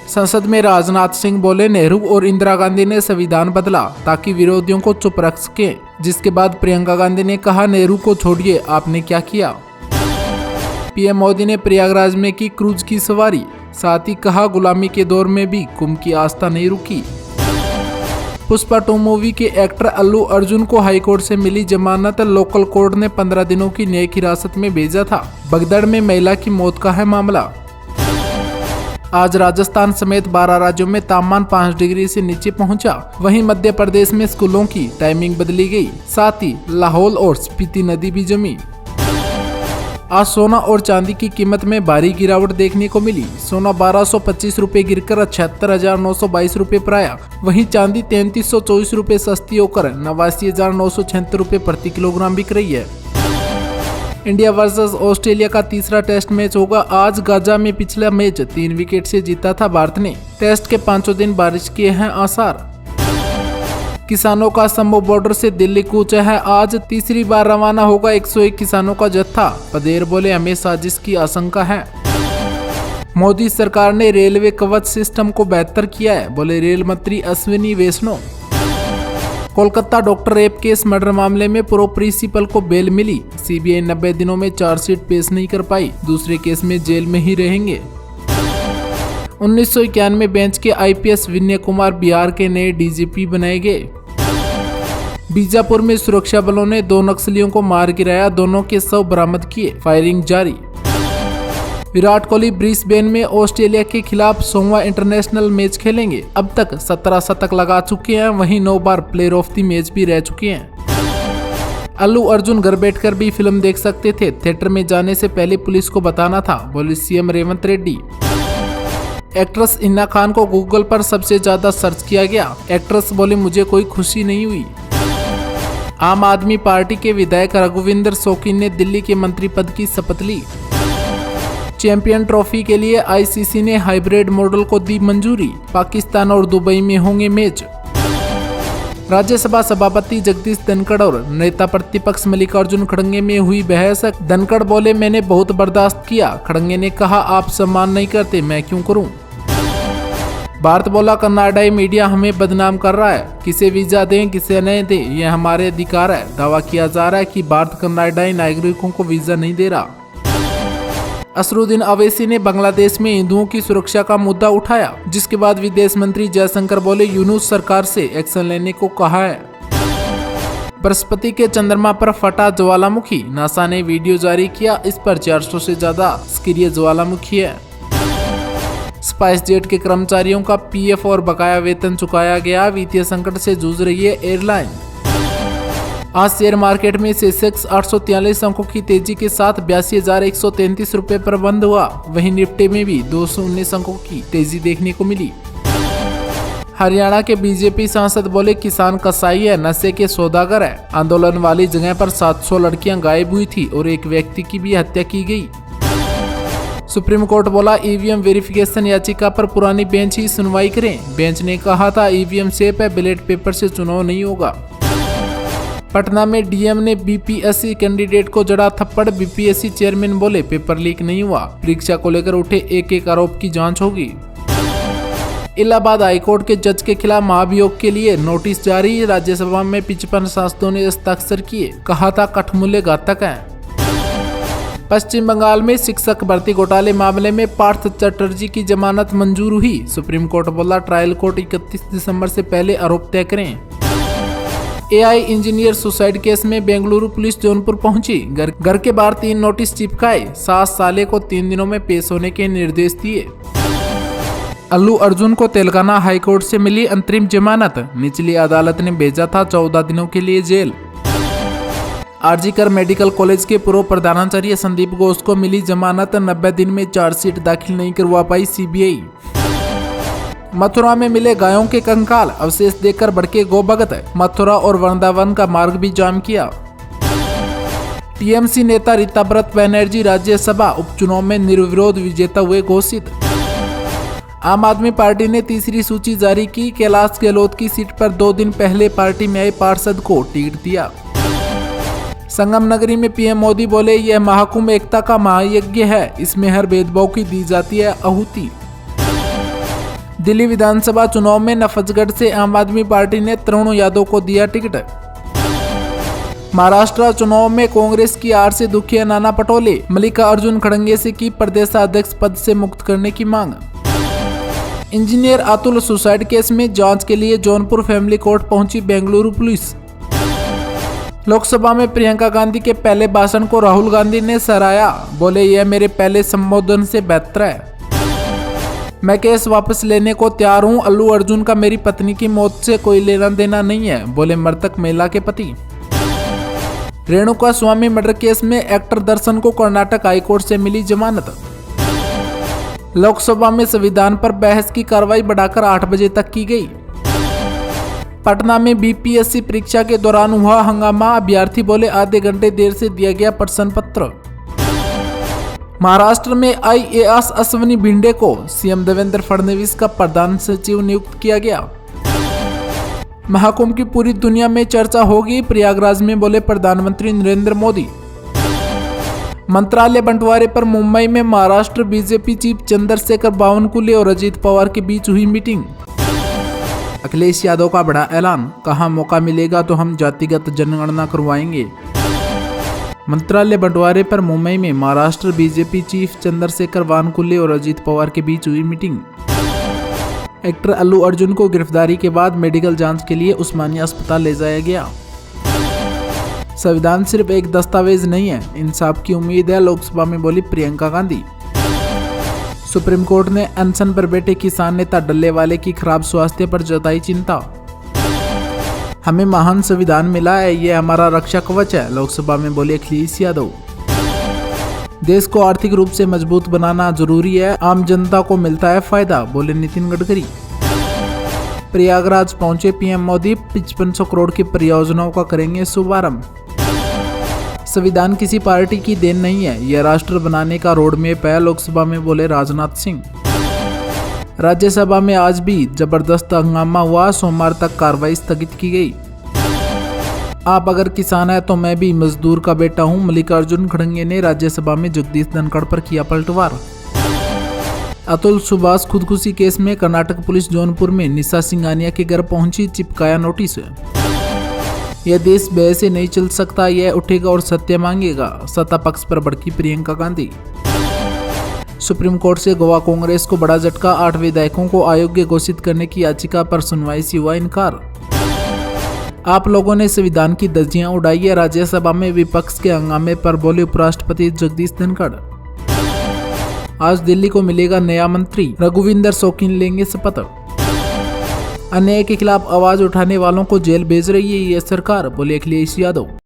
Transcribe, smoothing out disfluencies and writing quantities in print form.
संसद में राजनाथ सिंह बोले, नेहरू और इंदिरा गांधी ने संविधान बदला ताकि विरोधियों को चुप रख सके। जिसके बाद प्रियंका गांधी ने कहा, नेहरू को छोड़िए, आपने क्या किया। पीएम मोदी ने प्रयागराज में की क्रूज की सवारी, साथ ही कहा, गुलामी के दौर में भी कुंभ की आस्था नहीं रुकी। पुष्पा 2 मूवी के एक्टर अल्लू अर्जुन को हाईकोर्ट से मिली जमानत, लोकल कोर्ट ने 15 दिनों की न्यायिक हिरासत में भेजा था। भगदड़ में महिला की मौत का है मामला। आज राजस्थान समेत 12 राज्यों में तापमान 5 डिग्री से नीचे पहुंचा। वहीं मध्य प्रदेश में स्कूलों की टाइमिंग बदली गई, साथ ही लाहौल और स्पीति नदी भी जमी। आज सोना और चांदी की कीमत में भारी गिरावट देखने को मिली। सोना 1225 रुपए गिरकर 76,922 रुपए पर आया। वहीं चांदी 3324 रुपए सस्ती होकर 89,976 रुपए प्रति किलोग्राम बिक रही है। इंडिया वर्सेस ऑस्ट्रेलिया का तीसरा टेस्ट मैच होगा आज गाजा में। पिछला मैच 3 विकेट से जीता था भारत ने। टेस्ट के 5 दिन बारिश के हैं आसार। किसानों का संभव बॉर्डर से दिल्ली कूच है। आज तीसरी बार रवाना होगा 101 किसानों का जत्था। पदेर बोले, हमें साजिश की आशंका है। मोदी सरकार ने रेलवे कवच सिस्टम को बेहतर किया है, बोले रेल मंत्री Ashwini Vaishnaw. Kolkata doctor rape case murder मामले में पूर्व प्रिंसिपल को बेल मिली। सीबीआई 90 दिनों में चार्जशीट पेश नहीं कर पाई, दूसरे केस में जेल में ही रहेंगे। 1991 बेंच के आईपीएस विनय कुमार बिहार के नए डीजीपी बनाए गए। बीजापुर में सुरक्षा बलों ने 2 नक्सलियों को मार गिराया, दोनों के शव बरामद किए, फायरिंग जारी। विराट कोहली ब्रिस्बेन में ऑस्ट्रेलिया के खिलाफ 100वां इंटरनेशनल मैच खेलेंगे। अब तक 17 शतक लगा चुके हैं, वहीं 9 बार प्लेयर ऑफ द मैच भी रह चुके हैं। अल्लू अर्जुन घर बैठकर भी फिल्म देख सकते थे, थिएटर में जाने से पहले पुलिस को बताना था, बोले सीएम रेवंत रेड्डी। एक्ट्रेस इन्ना खान को गूगल पर सबसे ज्यादा सर्च किया गया। एक्ट्रेस बोले, मुझे कोई खुशी नहीं हुई। आम आदमी पार्टी के विधायक रघुविंदर शौकीन ने दिल्ली के मंत्री पद की शपथ ली। चैंपियन ट्रॉफी के लिए आईसीसी ने हाइब्रिड मॉडल को दी मंजूरी। पाकिस्तान और दुबई में होंगे मैच। राज्यसभा सभापति जगदीश धनखड़ और नेता प्रतिपक्ष मल्लिकार्जुन खड़गे में हुई बहस। धनखड़ बोले, मैंने बहुत बर्दाश्त किया। खड़गे ने कहा, आप सम्मान नहीं करते, मैं क्यों करूं। भारत बोला, कनाडाई मीडिया हमें बदनाम कर रहा है। किसे वीजा दें किसे नहीं दें, यह हमारे अधिकार है। दावा किया जा रहा है कि भारत कनाडाई नागरिकों को वीजा नहीं दे रहा। असरुद्दीन अवैसी ने बांग्लादेश में हिंदुओं की सुरक्षा का मुद्दा उठाया, जिसके बाद विदेश मंत्री जयशंकर बोले, यूनुस सरकार से एक्शन लेने को कहा है। बृहस्पति के चंद्रमा पर फटा ज्वालामुखी, नासा ने वीडियो जारी किया। इस पर 400 से ज्यादा सक्रिय ज्वालामुखी है। स्पाइस जेट के कर्मचारियों का पीएफ और बकाया वेतन चुकाया गया। वित्तीय संकट से जूझ रही है एयरलाइन। आज शेयर मार्केट में सेंसेक्स 843 अंकों की तेजी के साथ 82,133 रुपए पर बंद हुआ। वहीं निफ्टी में भी 219 अंकों की तेजी देखने को मिली। हरियाणा के बीजेपी सांसद बोले, किसान कसाई है, नशे के सौदागर है। आंदोलन वाली जगह पर 700 लड़कियां गायब हुई थी और एक व्यक्ति की भी हत्या की गई। सुप्रीम कोर्ट बोला, ईवीएम वेरिफिकेशन याचिका पर पुरानी बेंच ही सुनवाई करें। बेंच ने कहा था, ईवीएम सेफ है, बैलेट पेपर से चुनाव नहीं होगा। पटना में डीएम ने बीपीएससी कैंडिडेट को जड़ा थप्पड़। बीपीएससी चेयरमैन बोले, पेपर लीक नहीं हुआ। परीक्षा को लेकर उठे एक आरोप की जांच होगी। इलाहाबाद हाईकोर्ट के जज के खिलाफ महाभियोग के लिए नोटिस जारी। राज्यसभा में 55 सांसदों ने हस्ताक्षर किए, कहा था कठमूल्य घातक है। पश्चिम बंगाल में शिक्षक भर्ती घोटाले मामले में पार्थ चटर्जी की जमानत मंजूर हुई। सुप्रीम कोर्ट बोला, ट्रायल कोर्ट 31 दिसंबर से पहले आरोप तय करें। एआई इंजीनियर सुसाइड केस में बेंगलुरु पुलिस जौनपुर पहुंची। घर के बाहर 3 नोटिस चिपकाए। सास साले को 3 दिनों में पेश होने के निर्देश दिए। अल्लू अर्जुन को तेलंगाना हाईकोर्ट से मिली अंतरिम जमानत। निचली अदालत ने भेजा था 14 दिनों के लिए जेल। आरजीकर मेडिकल कॉलेज के पूर्व प्रधानाचार्य संदीप घोष को मिली जमानत। 90 दिन में चार्जशीट दाखिल नहीं करवा पाई सीबीआई। मथुरा में मिले गायों के कंकाल, अवशेष देखकर भड़के गो भगत। मथुरा और वृंदावन का मार्ग भी जाम किया। टीएमसी नेता रीताव्रत बनर्जी राज्यसभा उपचुनाव में निर्विरोध विजेता हुए घोषित। आम आदमी पार्टी ने तीसरी सूची जारी की। कैलाश गहलोत की सीट पर 2 दिन पहले पार्टी में आए पार्षद को टिकट दिया। संगम नगरी में पीएम मोदी बोले, यह महाकुंभ एकता का महायज्ञ है, इसमें हर भेदभाव की दी जाती है आहुति। दिल्ली विधानसभा चुनाव में नफजगढ़ से आम आदमी पार्टी ने तरुण यादव को दिया टिकट। महाराष्ट्र चुनाव में कांग्रेस की आर से दुखिया नाना पटोले, मल्लिकार्जुन खड़गे से की प्रदेशाध्यक्ष पद से मुक्त करने की मांग। इंजीनियर अतुल सुसाइड केस में जांच के लिए जौनपुर फैमिली कोर्ट पहुंची बेंगलुरु पुलिस। लोकसभा में प्रियंका गांधी के पहले भाषण को राहुल गांधी ने सराहा, बोले यह मेरे पहले संबोधन से बेहतर है। मैं केस वापस लेने को तैयार हूं। अल्लू अर्जुन का मेरी पत्नी की मौत से कोई लेना देना नहीं है, बोले मृतक महिला के पति। रेणुका स्वामी मर्डर केस में एक्टर दर्शन को कर्नाटक हाईकोर्ट से मिली जमानत। लोकसभा में संविधान पर बहस की कार्रवाई बढ़ाकर 8 बजे तक की गई। पटना में बीपीएससी परीक्षा के दौरान हुआ हंगामा, अभ्यर्थी बोले आधे घंटे देर से दिया गया प्रश्न पत्र। महाराष्ट्र में आईएएस अश्विनी भिंडे को सीएम देवेंद्र फडणवीस का प्रधान सचिव नियुक्त किया गया। महाकुंभ की पूरी दुनिया में चर्चा होगी, प्रयागराज में बोले प्रधानमंत्री नरेंद्र मोदी। मंत्रालय बंटवारे पर मुंबई में महाराष्ट्र बीजेपी चीफ चंद्रशेखर बावनकुले और अजीत पवार के बीच हुई मीटिंग। अखिलेश यादव का बड़ा ऐलान, कहा मौका मिलेगा तो हम जातिगत जनगणना करवाएंगे। मंत्रालय बंटवारे पर मुंबई में महाराष्ट्र बीजेपी चीफ चंद्रशेखर बावनकुले और अजीत पवार के बीच हुई मीटिंग। एक्टर अल्लू अर्जुन को गिरफ्तारी के बाद मेडिकल जांच के लिए उस्मानिया अस्पताल ले जाया गया। संविधान सिर्फ एक दस्तावेज नहीं है, इंसाफ की उम्मीद है, लोकसभा में बोली प्रियंका गांधी। सुप्रीम कोर्ट ने अनशन पर बैठे किसान नेता डल्लेवाले की खराब स्वास्थ्य पर जताई चिंता। हमें महान संविधान मिला है, यह हमारा रक्षा कवच है, लोकसभा में बोले अखिलेश यादव। देश को आर्थिक रूप से मजबूत बनाना जरूरी है, आम जनता को मिलता है फायदा, बोले नितिन गडकरी। प्रयागराज पहुंचे पीएम मोदी, 5500 करोड़ की परियोजनाओं का करेंगे शुभारंभ। संविधान किसी पार्टी की देन नहीं है, यह राष्ट्र बनाने का रोड मैप है, लोकसभा में बोले राजनाथ सिंह। राज्यसभा में आज भी जबरदस्त हंगामा हुआ, सोमवार तक कार्रवाई स्थगित की गई। आप अगर किसान है तो मैं भी मजदूर का बेटा हूं, मल्लिकार्जुन खड़गे ने राज्यसभा में जगदीश धनखड़ पर किया पलटवार। अतुल सुभाष खुदकुशी केस में कर्नाटक पुलिस जौनपुर में निशा सिंघानिया के घर पहुंची, चिपकाया नोटिस। यह देश भय से नहीं चल सकता, यह उठेगा और सत्य मांगेगा, सत्ता पक्ष पर भड़की प्रियंका गांधी। सुप्रीम कोर्ट से गोवा कांग्रेस को बड़ा झटका, 8 विधायकों को अयोग्य घोषित करने की याचिका पर सुनवाई से हुआ इनकार। आप लोगों ने संविधान की धज्जियां उड़ाई है, राज्यसभा में विपक्ष के हंगामे पर बोले उपराष्ट्रपति जगदीश धनखड़। आज दिल्ली को मिलेगा नया मंत्री, रघुविंदर शौकीन लेंगे शपथ। अन्याय के खिलाफ आवाज उठाने वालों को जेल भेज रही है ये सरकार, बोले अखिलेश यादव।